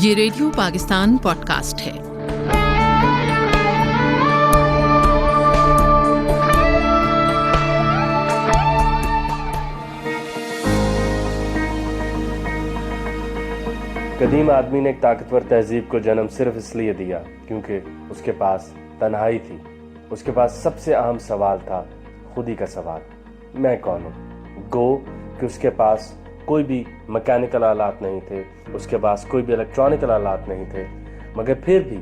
یہ radio Pakistan pod cost ہے۔ قدیم آدمی نے ایک طاقتور تہذیب کو جنم صرف اس لیے دیا کیونکہ اس کے پاس تنہائی تھی۔ اس کے پاس سب سے اہم سوال تھا خودی کا سوال، میں کون ہوں؟ گو کہ اس کے پاس کوئی بھی مکینیکل آلات نہیں تھے، اس کے پاس کوئی بھی الیکٹرانکل آلات نہیں تھے، مگر پھر بھی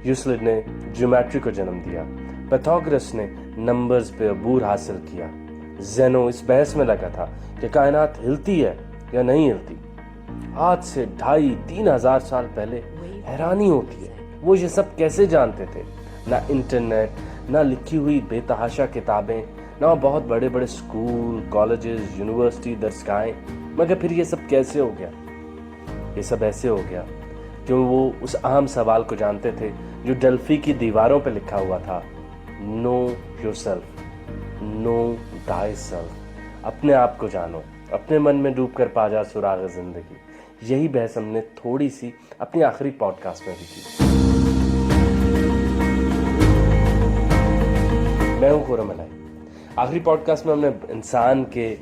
یوکلڈ نے جیومیٹری کو جنم دیا، پیتھاگورس نے نمبرز پہ عبور حاصل کیا، زینو اس بحث میں لگا تھا کہ کائنات ہلتی ہے یا نہیں ہلتی۔ آج سے 2500-3000 سال پہلے حیرانی ہوتی ہے وہ یہ سب کیسے جانتے تھے؟ نہ انٹرنیٹ، نہ لکھی ہوئی بے تحاشا کتابیں، نہ بہت بڑے بڑے اسکول، کالجز، یونیورسٹی، درسگاہیں، مگر پھر یہ سب کیسے ہو گیا؟ یہ سب ایسے ہو گیا کیوں وہ اس اہم سوال کو جانتے تھے جو ڈیلفی کی دیواروں پہ لکھا ہوا تھا، know your self, know thy self, اپنے آپ کو جانو، اپنے من میں ڈوب کر پا جا سراغ زندگی۔ یہی بحث ہم نے تھوڑی سی اپنی آخری پوڈ کاسٹ میں بھی کی۔ میں ہوں خورم علائی۔ آخری پوڈ کاسٹ میں ہم نے انسان کے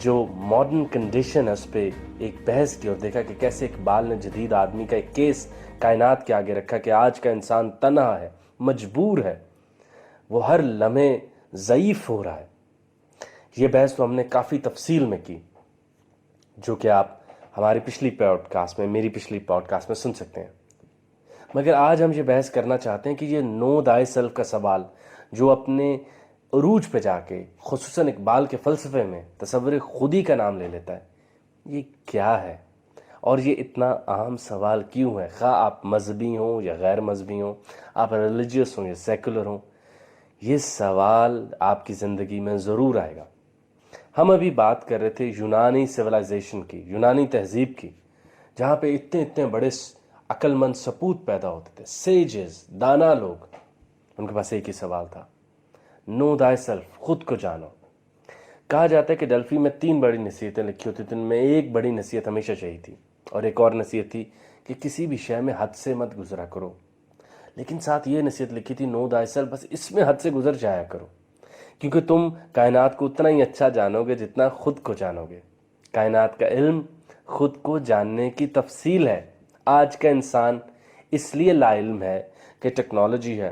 جو ماڈرن کنڈیشن ہے اس پہ ایک بحث کی اور دیکھا کہ کیسے اقبال نے جدید آدمی کا ایک کیس کائنات کے آگے رکھا کہ آج کا انسان تنہا ہے، مجبور ہے، وہ ہر لمحے ضعیف ہو رہا ہے۔ یہ بحث تو ہم نے کافی تفصیل میں کی، جو کہ آپ ہماری پچھلی پوڈ کاسٹ میں، میری پچھلی پوڈ کاسٹ میں سن سکتے ہیں۔ مگر آج ہم یہ بحث کرنا چاہتے ہیں کہ یہ نو دائی سیلف کا سوال جو اپنے عروج پہ جا کے خصوصاً اقبال کے فلسفے میں تصور خودی کا نام لے لیتا ہے، یہ کیا ہے اور یہ اتنا اہم سوال کیوں ہے؟ خواہ آپ مذہبی ہوں یا غیر مذہبی ہوں، آپ ریلیجیس ہوں یا سیکولر ہوں، یہ سوال آپ کی زندگی میں ضرور آئے گا۔ ہم ابھی بات کر رہے تھے یونانی سیولائزیشن کی، یونانی تہذیب کی، جہاں پہ اتنے بڑے عقل مند سپوت پیدا ہوتے تھے، سیجز، دانا لوگ۔ ان کے پاس ایک ہی سوال تھا، نو دائی سیلف، خود کو جانو۔ کہا جاتا ہے کہ ڈیلفی میں 3 بڑی نصیحتیں لکھی ہوتی تھیں، ان میں ایک بڑی نصیحت ہمیشہ چاہیے تھی، اور ایک اور نصیحت تھی کہ کسی بھی شے میں حد سے مت گزرا کرو، لیکن ساتھ یہ نصیحت لکھی تھی، نو دائی سیلف، بس اس میں حد سے گزر جایا کرو، کیونکہ تم کائنات کو اتنا ہی اچھا جانو گے جتنا خود کو جانو گے۔ کائنات کا علم خود کو جاننے کی تفصیل ہے۔ آج کا انسان اس لیے لا علم ہے کہ ٹیکنالوجی ہے،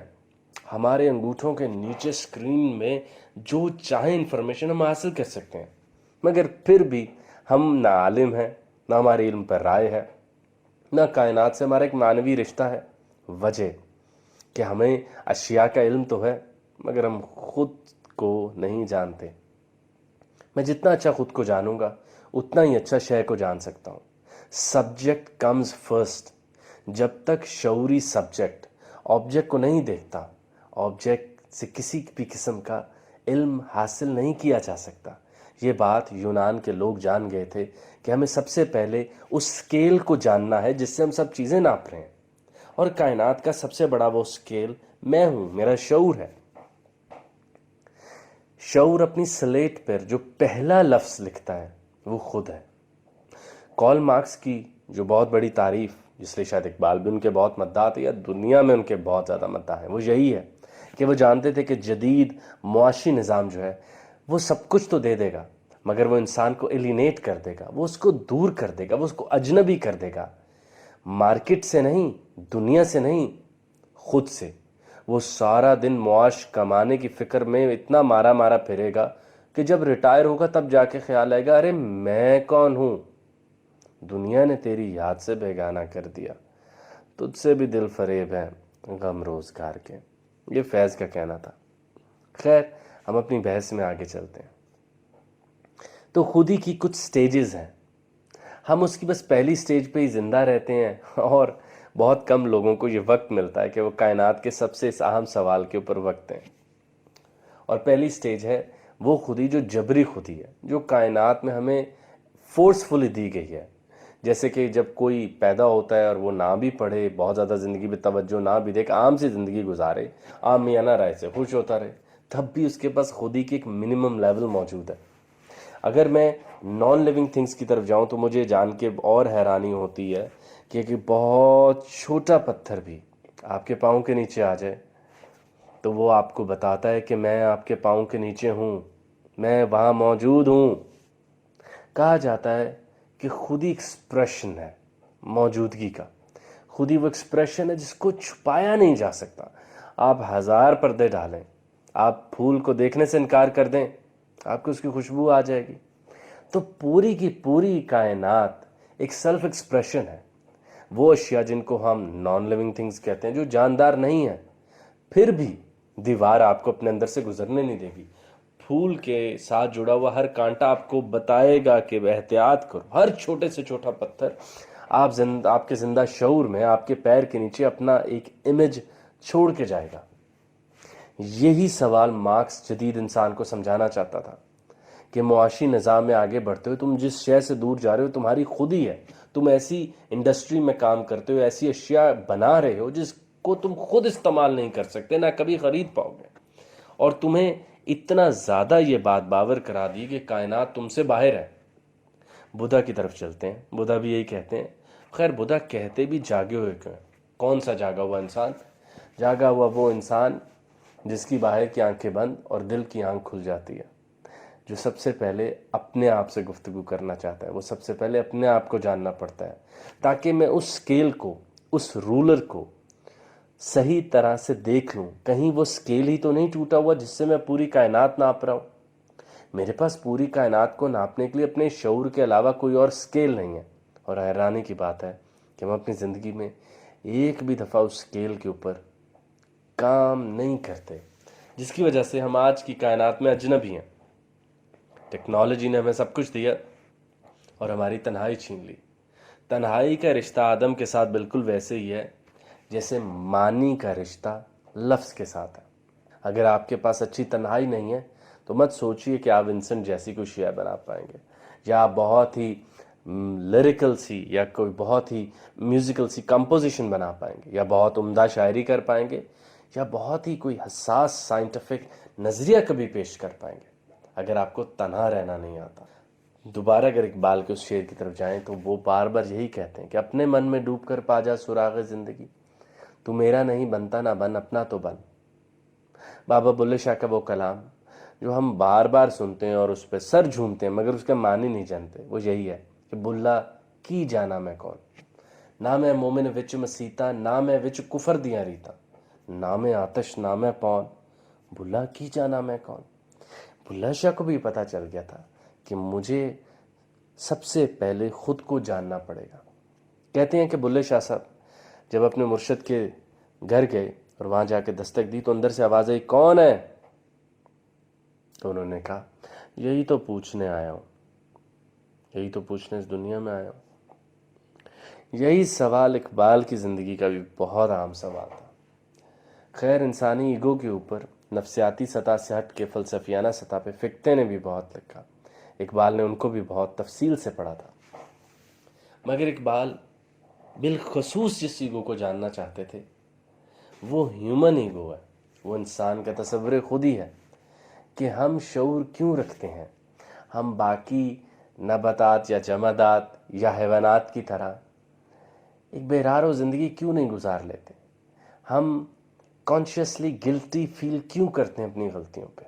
ہمارے انگوٹھوں کے نیچے سکرین میں جو چاہیں انفارمیشن ہم حاصل کر سکتے ہیں، مگر پھر بھی ہم نہ عالم ہیں، نہ ہمارے علم پر رائے ہے، نہ کائنات سے ہمارا ایک معنوی رشتہ ہے۔ وجہ کہ ہمیں اشیاء کا علم تو ہے مگر ہم خود کو نہیں جانتے۔ میں جتنا اچھا خود کو جانوں گا اتنا ہی اچھا شے کو جان سکتا ہوں۔ Subject comes first. جب تک شعوری سبجیکٹ آبجیکٹ کو نہیں دیکھتا، آبجیکٹ سے کسی بھی قسم کا علم حاصل نہیں کیا جا سکتا۔ یہ بات یونان کے لوگ جان گئے تھے کہ ہمیں سب سے پہلے اس اسکیل کو جاننا ہے جس سے ہم سب چیزیں ناپ رہے ہیں، اور کائنات کا سب سے بڑا وہ اسکیل میں ہوں، میرا شعور ہے۔ شعور اپنی سلیٹ پر جو پہلا لفظ لکھتا ہے وہ خود ہے۔ کارل مارکس کی جو بہت بڑی تعریف، جس لیے شاید اقبال بھی ان کے بہت مداح تھے یا دنیا میں ان کے بہت زیادہ مداح ہیں، وہ یہی ہے کہ وہ جانتے تھے کہ جدید معاشی نظام جو ہے وہ سب کچھ تو دے دے گا، مگر وہ انسان کو ایلینیٹ کر دے گا، وہ اس کو دور کر دے گا، وہ اس کو اجنبی کر دے گا۔ مارکیٹ سے نہیں، دنیا سے نہیں، خود سے۔ وہ سارا دن معاش کمانے کی فکر میں اتنا مارا پھرے گا کہ جب ریٹائر ہوگا تب جا کے خیال آئے گا، ارے میں کون ہوں؟ دنیا نے تیری یاد سے بیگانہ کر دیا، تجھ سے بھی دل فریب ہے غم روزگار کے۔ یہ فیض کا کہنا تھا۔ خیر، ہم اپنی بحث میں آگے چلتے ہیں۔ تو خودی کی کچھ سٹیجز ہیں، ہم اس کی بس پہلی سٹیج پہ ہی زندہ رہتے ہیں، اور بہت کم لوگوں کو یہ وقت ملتا ہے کہ وہ کائنات کے سب سے اس اہم سوال کے اوپر وقت دیں۔ اور پہلی سٹیج ہے وہ خودی جو جبری خودی ہے، جو کائنات میں ہمیں فورسفلی دی گئی ہے۔ جیسے کہ جب کوئی پیدا ہوتا ہے اور وہ نہ بھی پڑھے، بہت زیادہ زندگی پہ توجہ نہ بھی دے، عام سی زندگی گزارے، عام میانہ رائے سے خوش ہوتا رہے، تب بھی اس کے پاس خودی کی ایک منیمم لیول موجود ہے۔ اگر میں نان لیونگ تھنگس کی طرف جاؤں تو مجھے جان کے اور حیرانی ہوتی ہے کہ ایک بہت چھوٹا پتھر بھی آپ کے پاؤں کے نیچے آ جائے تو وہ آپ کو بتاتا ہے کہ میں آپ کے پاؤں کے نیچے ہوں، میں وہاں موجود ہوں۔ کہا جاتا ہے کہ خود ہی ایکسپریشن ہے موجودگی کا، خود ہی وہ ایکسپریشن ہے جس کو چھپایا نہیں جا سکتا۔ آپ ہزار پردے ڈالیں، آپ پھول کو دیکھنے سے انکار کر دیں، آپ کو اس کی خوشبو آ جائے گی۔ تو پوری کی پوری کائنات ایک سیلف ایکسپریشن ہے۔ وہ اشیاء جن کو ہم نان لیونگ تھنگز کہتے ہیں، جو جاندار نہیں ہیں، پھر بھی دیوار آپ کو اپنے اندر سے گزرنے نہیں دے گی۔ پھول کے ساتھ جڑا ہوا ہر کانٹا آپ کو بتائے گا کہ احتیاط کرو۔ ہر چھوٹے سے چھوٹا پتھر آپ کے زندہ شعور میں آپ کے پیر کے نیچے اپنا ایک امیج چھوڑ کے جائے گا۔ یہی سوال مارکس جدید انسان کو سمجھانا چاہتا تھا کہ معاشی نظام میں آگے بڑھتے ہوئے تم جس شے سے دور جا رہے ہو تمہاری خود ہی ہے۔ تم ایسی انڈسٹری میں کام کرتے ہو، ایسی اشیاء بنا رہے ہو جس کو تم خود استعمال نہیں کر سکتے، نہ کبھی خرید پاؤ گے، اور تمہیں اتنا زیادہ یہ بات باور کرا دی کہ کائنات تم سے باہر ہے۔ بدھا کی طرف چلتے ہیں۔ بدھا بھی یہی کہتے ہیں، خیر بدھا کہتے بھی جاگے ہوئے کیوں ہیں؟ کون سا جاگا ہوا انسان؟ جاگا ہوا وہ انسان جس کی باہر کی آنکھیں بند اور دل کی آنکھ کھل جاتی ہے، جو سب سے پہلے اپنے آپ سے گفتگو کرنا چاہتا ہے۔ وہ سب سے پہلے اپنے آپ کو جاننا پڑتا ہے تاکہ میں اس اسکیل کو، اس رولر کو صحیح طرح سے دیکھ لوں، کہیں وہ اسکیل ہی تو نہیں ٹوٹا ہوا جس سے میں پوری کائنات ناپ رہا ہوں۔ میرے پاس پوری کائنات کو ناپنے کے لیے اپنے شعور کے علاوہ کوئی اور اسکیل نہیں ہے، اور حیرانی کی بات ہے کہ ہم اپنی زندگی میں ایک بھی دفعہ اس اسکیل کے اوپر کام نہیں کرتے، جس کی وجہ سے ہم آج کی کائنات میں اجنبی ہیں۔ ٹیکنالوجی نے ہمیں سب کچھ دیا اور ہماری تنہائی چھین لی۔ تنہائی کا رشتہ آدم کے ساتھ بالکل ویسے ہی ہے جیسے معنی کا رشتہ لفظ کے ساتھ ہے۔ اگر آپ کے پاس اچھی تنہائی نہیں ہے تو مت سوچئے کہ آپ ونسنٹ جیسی کوئی شعر بنا پائیں گے، یا آپ بہت ہی لیریکل سی یا کوئی بہت ہی میوزیکل سی کمپوزیشن بنا پائیں گے، یا بہت عمدہ شاعری کر پائیں گے، یا بہت ہی کوئی حساس سائنٹیفک نظریہ کبھی پیش کر پائیں گے، اگر آپ کو تنہا رہنا نہیں آتا۔ دوبارہ اگر اقبال کے اس شعر کی طرف جائیں تو وہ بار بار یہی کہتے ہیں کہ اپنے من میں ڈوب کر پا جا سراغ زندگی، تو میرا نہیں بنتا نہ بن اپنا تو بن۔ بابا بلے شاہ کا وہ کلام جو ہم بار بار سنتے ہیں اور اس پہ سر جھومتے ہیں مگر اس کا معنی نہیں جانتے، وہ یہی ہے کہ بلا کی جانا میں کون، نہ میں مومن وچ مسیتا، نہ میں وچ کفر دیاں ریتا، نہ میں آتش نہ میں پون، بلا کی جانا میں کون۔ بلے شاہ کو بھی پتہ چل گیا تھا کہ مجھے سب سے پہلے خود کو جاننا پڑے گا۔ کہتے ہیں کہ بلے شاہ صاحب جب اپنے مرشد کے گھر گئے اور وہاں جا کے دستک دی تو اندر سے آواز آئی، کون ہے؟ تو انہوں نے کہا، یہی تو پوچھنے آیا ہوں، یہی تو پوچھنے اس دنیا میں آیا ہوں۔ یہی سوال اقبال کی زندگی کا بھی بہت عام سوال تھا۔ خیر انسانی ایگو کے اوپر نفسیاتی سطح سے ہٹ کے فلسفیانہ سطح پہ فکتے نے بھی بہت لکھا۔ اقبال نے ان کو بھی بہت تفصیل سے پڑھا تھا، مگر اقبال بالخصوص جس ایگو کو جاننا چاہتے تھے وہ ہیومن ایگو ہے، وہ انسان کا تصور خود ہی ہے کہ ہم شعور کیوں رکھتے ہیں۔ ہم باقی نباتات یا جمادات یا حیوانات کی طرح ایک بے و زندگی کیوں نہیں گزار لیتے؟ ہم کانشیسلی گلٹی فیل کیوں کرتے ہیں اپنی غلطیوں پہ؟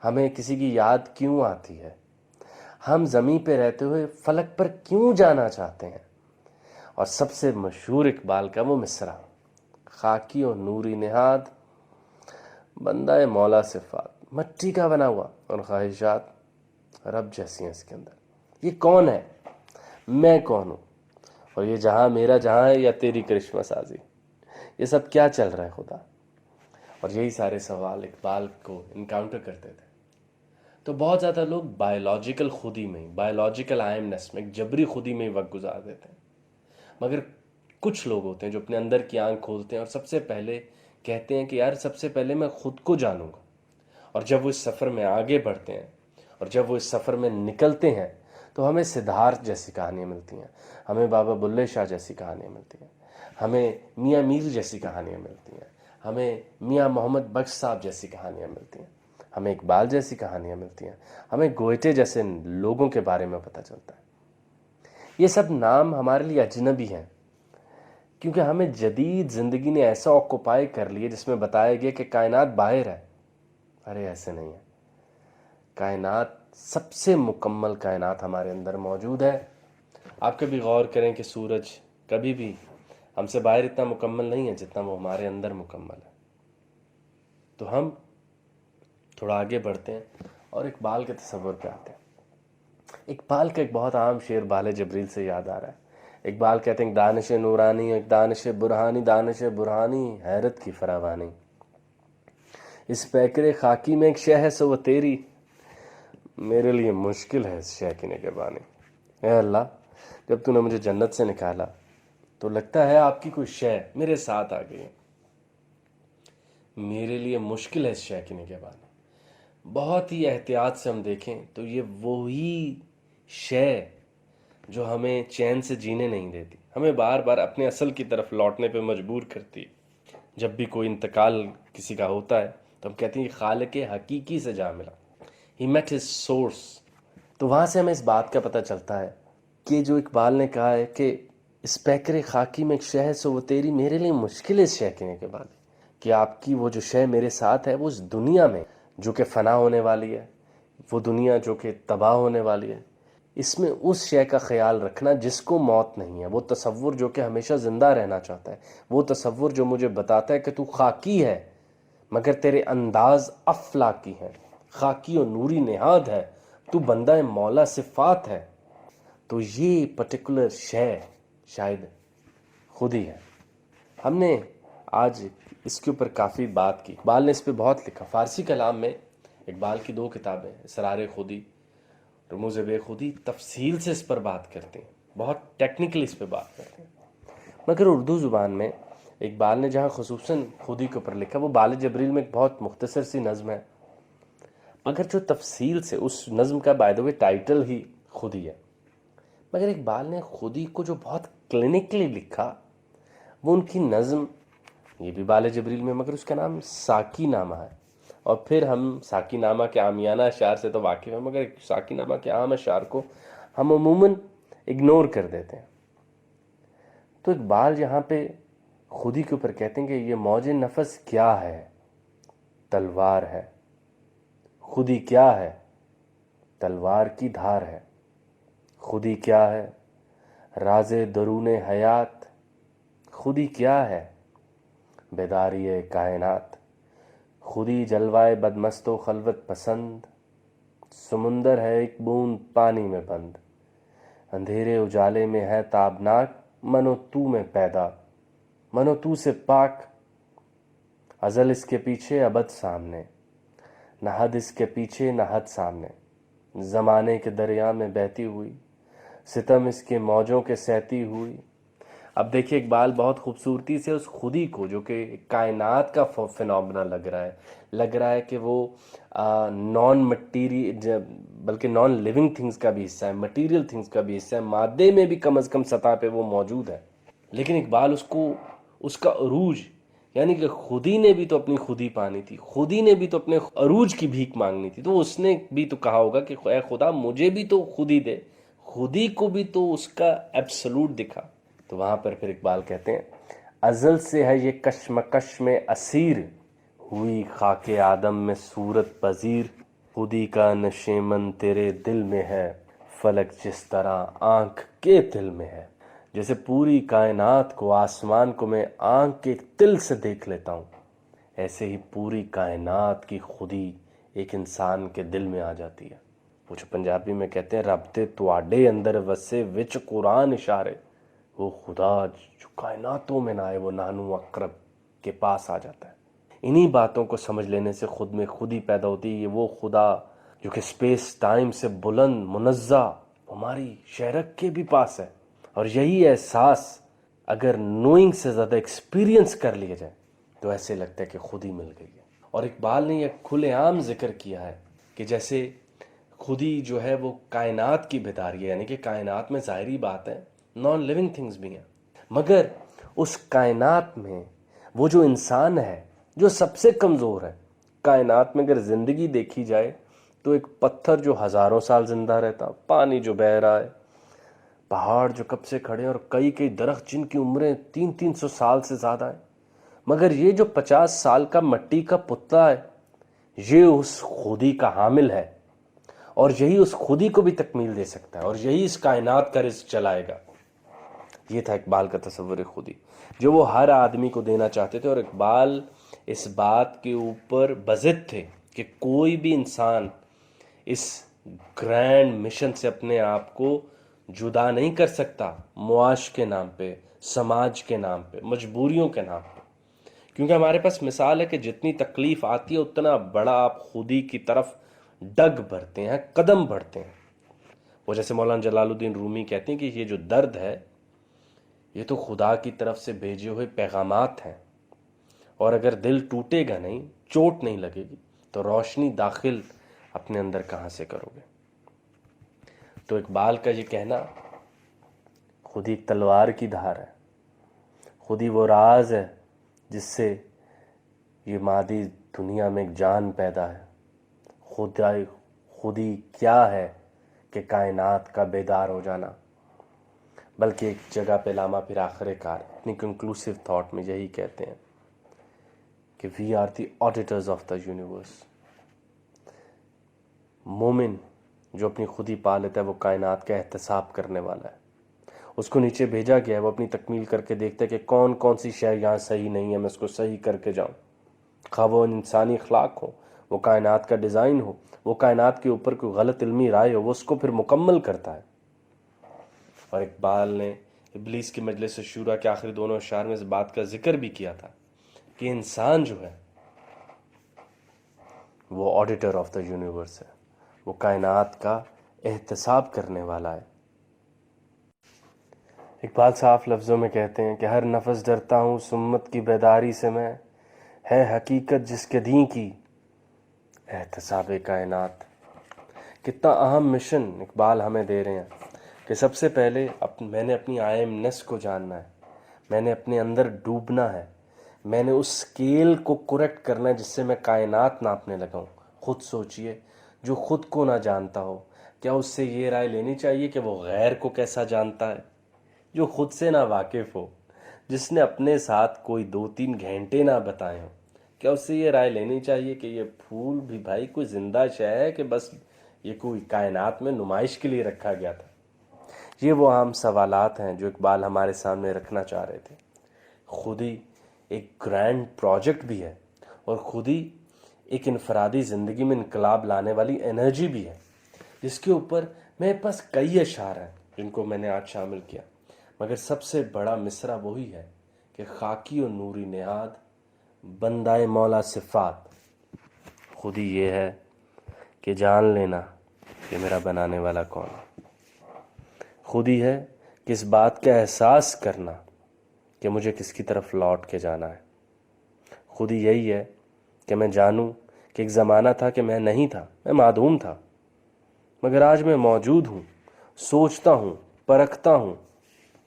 ہمیں کسی کی یاد کیوں آتی ہے؟ ہم زمین پہ رہتے ہوئے فلک پر کیوں جانا چاہتے ہیں؟ اور سب سے مشہور اقبال کا وہ مصرع، خاکی و نوری نہاد بندہ مولا صفات، مٹی کا بنا ہوا اور خواہشات رب جیسی ہیں اس کے اندر۔ یہ کون ہے؟ میں کون ہوں؟ اور یہ جہاں میرا جہاں ہے یا تیری کرشمہ سازی؟ یہ سب کیا چل رہا ہے خدا؟ اور یہی سارے سوال اقبال کو انکاؤنٹر کرتے تھے۔ تو بہت زیادہ لوگ بایولوجیکل خودی میں، بایولوجیکل آئمنس میں، ایک جبری خودی میں ہی وقت گزار دیتے ہیں، مگر کچھ لوگ ہوتے ہیں جو اپنے اندر کی آنکھ کھولتے ہیں اور سب سے پہلے کہتے ہیں کہ یار سب سے پہلے میں خود کو جانوں گا۔ اور جب وہ اس سفر میں آگے بڑھتے ہیں اور جب وہ اس سفر میں نکلتے ہیں تو ہمیں سدھارتھ جیسی کہانیاں ملتی ہیں، ہمیں بابا بلے شاہ جیسی کہانیاں ملتی ہیں، ہمیں میاں میر جیسی کہانیاں ملتی ہیں، ہمیں میاں محمد بخش صاحب جیسی کہانیاں ملتی ہیں، ہمیں اقبال جیسی کہانیاں ملتی ہیں، ہمیں گوئٹے جیسے لوگوں کے بارے میں پتہ چلتا ہے۔ یہ سب نام ہمارے لیے اجنبی ہیں کیونکہ ہمیں جدید زندگی نے ایسا آکوپائی کر لیا جس میں بتایا گیا کہ کائنات باہر ہے. ارے ایسے نہیں ہے. کائنات، سب سے مکمل کائنات ہمارے اندر موجود ہے. آپ کبھی غور کریں کہ سورج کبھی بھی ہم سے باہر اتنا مکمل نہیں ہے جتنا وہ ہمارے اندر مکمل ہے. تو ہم تھوڑا آگے بڑھتے ہیں اور اقبال کے تصور پہ آتے ہیں. اقبال کا ایک بہت عام شعر بال جبریل سے یاد آ رہا ہے. اقبال کہتے ہیں دانش نورانی ایک دانش برہانی حیرت کی فراوانی. اس پیکرے خاکی میں ایک شے ہے سو وہ تیری، میرے لیے مشکل ہے اس شے کی نگہبانی. اے اللہ، جب تو نے مجھے جنت سے نکالا تو لگتا ہے آپ کی کوئی شے میرے ساتھ آ گئی ہے. میرے لیے مشکل ہے اس شے کی نگہبانی. بہت ہی احتیاط سے ہم دیکھیں تو یہ وہی شے جو ہمیں چین سے جینے نہیں دیتی، ہمیں بار بار اپنے اصل کی طرف لوٹنے پہ مجبور کرتی ہے. جب بھی کوئی انتقال کسی کا ہوتا ہے تو ہم کہتے ہیں کہ خالق حقیقی سے جا ملا، ہی میٹ ہز سورس. تو وہاں سے ہمیں اس بات کا پتہ چلتا ہے کہ جو اقبال نے کہا ہے کہ اس پیکر خاکی میں ایک شے ہے سو وہ تیری، میرے لیے مشکل ہے اس شے کہنے کے بعد کہ آپ کی وہ جو شے میرے ساتھ ہے وہ اس دنیا میں جو کہ فنا ہونے والی ہے، وہ دنیا جو کہ تباہ ہونے والی ہے، اس میں اس شے کا خیال رکھنا جس کو موت نہیں ہے. وہ تصور جو کہ ہمیشہ زندہ رہنا چاہتا ہے، وہ تصور جو مجھے بتاتا ہے کہ تو خاکی ہے مگر تیرے انداز افلاکی ہے، خاکی و نوری نہاد ہے، تو بندہ مولا صفات ہے. تو یہ پرٹیکولر شے شاید خود ہی ہے. ہم نے آج اس کے اوپر کافی بات کی. اقبال نے اس پہ بہت لکھا. فارسی کلام میں اقبال کی 2 کتابیں اسرار خودی، رموز بے خودی، تفصیل سے اس پر بات کرتے ہیں، بہت ٹیکنیکلی اس پہ بات کرتے ہیں. مگر اردو زبان میں اقبال نے جہاں خصوصاً خودی کے اوپر لکھا وہ بال جبریل میں ایک بہت مختصر سی نظم ہے، مگر جو تفصیل سے اس نظم کا بائی دا وے ٹائٹل ہی خودی ہے. مگر اقبال نے خودی کو جو بہت کلینکلی لکھا وہ ان کی نظم، یہ بھی بال جبریل میں، مگر اس کا نام ساکی نامہ ہے. اور پھر ہم ساکی نامہ کے عامیانہ اشعار سے تو واقف ہیں، مگر ساکی نامہ کے عام اشعار کو ہم عموماً اگنور کر دیتے ہیں. تو اقبال یہاں پہ خودی کے اوپر کہتے ہیں کہ یہ موج نفس کیا ہے، تلوار ہے. خودی کیا ہے، تلوار کی دھار ہے. خودی کیا ہے، راز درون حیات. خودی کیا ہے، بیداری کائنات. خودی جلوائے بدمست و خلوت پسند. سمندر ہے ایک بوند پانی میں بند. اندھیرے اجالے میں ہے تابناک. منو تو میں پیدا، منو تو سے پاک. ازل اس کے پیچھے ابد سامنے، نہ حد اس کے پیچھے نہ حد سامنے. زمانے کے دریا میں بہتی ہوئی، ستم اس کے موجوں کے سہتی ہوئی. اب دیکھیے اقبال بہت خوبصورتی سے اس خودی کو جو کہ کائنات کا فینومنا لگ رہا ہے کہ وہ نان مٹیریل بلکہ نان لیونگ تھنگز کا بھی حصہ ہے، مٹیریل تھنگز کا بھی حصہ ہے، مادے میں بھی کم از کم سطح پہ وہ موجود ہے. لیکن اقبال اس کا عروج، یعنی کہ خودی نے بھی تو اپنی خودی پانی تھی، خودی نے بھی تو اپنے عروج کی بھیک مانگنی تھی، تو اس نے بھی تو کہا ہوگا کہ اے خدا مجھے بھی تو خودی دے، خودی کو بھی تو اس کا ایبسولوٹ دکھا. تو وہاں پر پھر اقبال کہتے ہیں ازل سے ہے یہ کشمکش میں اسیر، ہوئی خاک آدم میں صورت پذیر. خودی کا نشیمن تیرے دل میں ہے، فلک جس طرح آنکھ کے دل میں ہے. جیسے پوری کائنات کو، آسمان کو میں آنکھ کے تل سے دیکھ لیتا ہوں، ایسے ہی پوری کائنات کی خودی ایک انسان کے دل میں آ جاتی ہے. وہ جو پنجابی میں کہتے ہیں رب تے تواڈے اندر وسے وچ قرآن اشارے، وہ خدا جو کائناتوں میں نہ آئے وہ نانو اقرب کے پاس آ جاتا ہے. انہی باتوں کو سمجھ لینے سے خود میں خودی پیدا ہوتی ہے. وہ خدا جو کہ سپیس ٹائم سے بلند منزہ ہماری شہرک کے بھی پاس ہے. اور یہی احساس اگر نوئنگ سے زیادہ ایکسپیرینس کر لیا جائے تو ایسے لگتا ہے کہ خودی مل گئی ہے. اور اقبال نے یہ کھلے عام ذکر کیا ہے کہ جیسے خودی جو ہے وہ کائنات کی بیداری ہے، یعنی کہ کائنات میں ظاہری بات ہے نان لیونگ تھنگز بھی ہیں، مگر اس کائنات میں وہ جو انسان ہے جو سب سے کمزور ہے. کائنات میں اگر زندگی دیکھی جائے تو ایک پتھر جو ہزاروں سال زندہ رہتا، پانی جو بہہ رہا ہے، پہاڑ جو کب سے کھڑے ہیں اور کئی کئی درخت جن کی عمریں 300 سال سے زیادہ ہیں، مگر یہ جو 50 سال کا مٹی کا پتلا ہے یہ اس خودی کا حامل ہے، اور یہی اس خودی کو بھی تکمیل دے سکتا ہے، اور یہی اس کائنات کا رزق چلائے گا۔ یہ تھا اقبال کا تصور خودی جو وہ ہر آدمی کو دینا چاہتے تھے، اور اقبال اس بات کے اوپر بضد تھے کہ کوئی بھی انسان اس گرینڈ مشن سے اپنے آپ کو جدا نہیں کر سکتا، معاش کے نام پہ، سماج کے نام پہ، مجبوریوں کے نام پہ، کیونکہ ہمارے پاس مثال ہے کہ جتنی تکلیف آتی ہے اتنا بڑا آپ خودی کی طرف ڈگ بڑھتے ہیں، قدم بڑھتے ہیں۔ وہ جیسے مولانا جلال الدین رومی کہتے ہیں کہ یہ جو درد ہے یہ تو خدا کی طرف سے بھیجے ہوئے پیغامات ہیں، اور اگر دل ٹوٹے گا نہیں، چوٹ نہیں لگے گی تو روشنی داخل اپنے اندر کہاں سے کرو گے؟ تو اقبال کا یہ کہنا خود ہی تلوار کی دھار ہے، خود ہی وہ راز ہے جس سے یہ مادی دنیا میں ایک جان پیدا ہے، خود ہی کیا ہے کہ کائنات کا بیدار ہو جانا۔ بلکہ ایک جگہ پہ لاما پھر آخر کار اپنی کنکلوسیو تھاٹ میں یہی کہتے ہیں کہ we are the auditors of the universe. مومن جو اپنی خودی پا لیتا ہے وہ کائنات کا احتساب کرنے والا ہے، اس کو نیچے بھیجا گیا ہے، وہ اپنی تکمیل کر کے دیکھتا ہے کہ کون کون سی شے یہاں صحیح نہیں ہے، میں اس کو صحیح کر کے جاؤں، خواہ وہ انسانی اخلاق ہو، وہ کائنات کا ڈیزائن ہو، وہ کائنات کے اوپر کوئی غلط علمی رائے ہو، وہ اس کو پھر مکمل کرتا ہے۔ اور اقبال نے ابلیس کی مجلس شورا کے آخری دونوں اشعار میں اس بات کا ذکر بھی کیا تھا کہ انسان جو ہے وہ آڈیٹر آف دا یونیورس ہے، وہ کائنات کا احتساب کرنے والا ہے۔ اقبال صاف لفظوں میں کہتے ہیں کہ ہر نفس ڈرتا ہوں سمت کی بیداری سے میں، ہے حقیقت جس کے دین کی احتساب کائنات۔ کتنا اہم مشن اقبال ہمیں دے رہے ہیں کہ سب سے پہلے میں نے اپنی آئی ایم نیس کو جاننا ہے، میں نے اپنے اندر ڈوبنا ہے، میں نے اس سکیل کو کریکٹ کرنا ہے جس سے میں کائنات ناپنے لگاؤں۔ خود سوچئے، جو خود کو نہ جانتا ہو کیا اس سے یہ رائے لینی چاہیے کہ وہ غیر کو کیسا جانتا ہے؟ جو خود سے نہ واقف ہو، جس نے اپنے ساتھ کوئی 2-3 گھنٹے نہ بتائے ہوں، کیا اس سے یہ رائے لینی چاہیے کہ یہ پھول بھی بھائی کوئی زندہ شے ہے کہ بس یہ کوئی کائنات میں نمائش کے لیے رکھا گیا تھا؟ یہ وہ عام سوالات ہیں جو اقبال ہمارے سامنے رکھنا چاہ رہے تھے۔ خود ہی ایک گرینڈ پروجیکٹ بھی ہے، اور خود ہی ایک انفرادی زندگی میں انقلاب لانے والی انرجی بھی ہے، جس کے اوپر میرے پاس کئی اشعار ہیں جن کو میں نے آج شامل کیا، مگر سب سے بڑا مصرع وہی ہے کہ خاکی و نوری نہاد بندہ مولا صفات، خود ہی یہ ہے کہ جان لینا کہ میرا بنانے والا کون ہے، خود ہی ہے کہ اس بات کا احساس کرنا کہ مجھے کس کی طرف لوٹ کے جانا ہے، خود ہی یہی ہے کہ میں جانوں کہ ایک زمانہ تھا کہ میں نہیں تھا، میں معدوم تھا، مگر آج میں موجود ہوں، سوچتا ہوں، پرکھتا ہوں،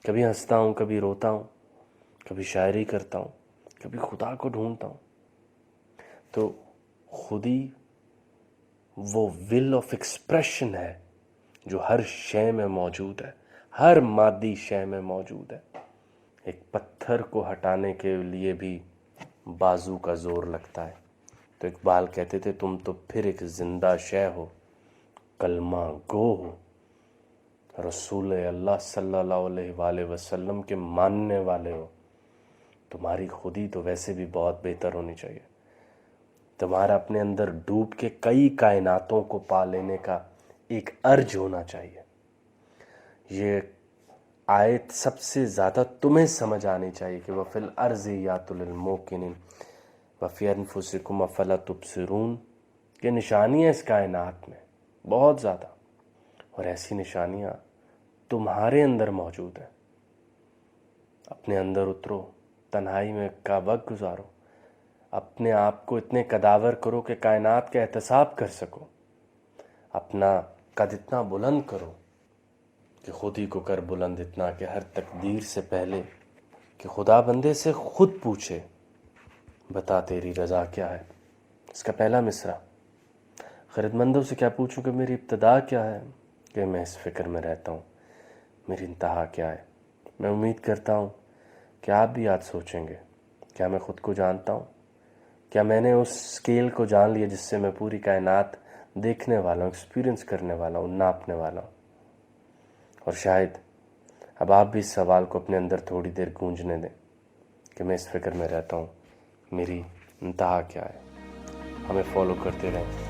کبھی ہنستا ہوں، کبھی روتا ہوں، کبھی شاعری کرتا ہوں، کبھی خدا کو ڈھونڈتا ہوں۔ تو خود ہی وہ ول آف ایکسپریشن ہے جو ہر شے میں موجود ہے، ہر مادی شے میں موجود ہے۔ ایک پتھر کو ہٹانے کے لیے بھی بازو کا زور لگتا ہے۔ تو اقبال کہتے تھے تم تو پھر ایک زندہ شے ہو، کلمہ گو ہو، رسول اللہ صلی اللہ علیہ وآلہ وسلم کے ماننے والے ہو، تمہاری خودی تو ویسے بھی بہت بہتر ہونی چاہیے، تمہارا اپنے اندر ڈوب کے کئی کائناتوں کو پا لینے کا ایک ارج ہونا چاہیے۔ یہ آیت سب سے زیادہ تمہیں سمجھ آنی چاہیے کہ وَفِي الْأَرْضِ آیَاتٌ لِلْمُوقِنِينَ وَفِي أَنفُسِكُمْ أَفَلَا تُبْصِرُونَ۔ یہ نشانیاں اس کائنات میں بہت زیادہ، اور ایسی نشانیاں تمہارے اندر موجود ہیں۔ اپنے اندر اترو، تنہائی میں کا وقت گزارو، اپنے آپ کو اتنے قداور کرو کہ کائنات کا احتساب کر سکو، اپنا قد اتنا بلند کرو کہ خود ہی کو کر بلند اتنا کہ ہر تقدیر سے پہلے کہ خدا بندے سے خود پوچھے بتا تیری رضا کیا ہے۔ اس کا پہلا مصرع، خیرت مندوں سے کیا پوچھوں کہ میری ابتدا کیا ہے، کہ میں اس فکر میں رہتا ہوں میری انتہا کیا ہے؟ میں امید کرتا ہوں کہ آپ بھی آج سوچیں گے، کیا میں خود کو جانتا ہوں؟ کیا میں نے اس اسکیل کو جان لیا جس سے میں پوری کائنات دیکھنے والا ہوں، ایکسپیرینس کرنے والا ہوں، ناپنے والا ہوں؟ اور شاید اب آپ بھی اس سوال کو اپنے اندر تھوڑی دیر گونجنے دیں کہ میں اس فکر میں رہتا ہوں میری انتہا کیا ہے۔ ہمیں فالو کرتے رہیں۔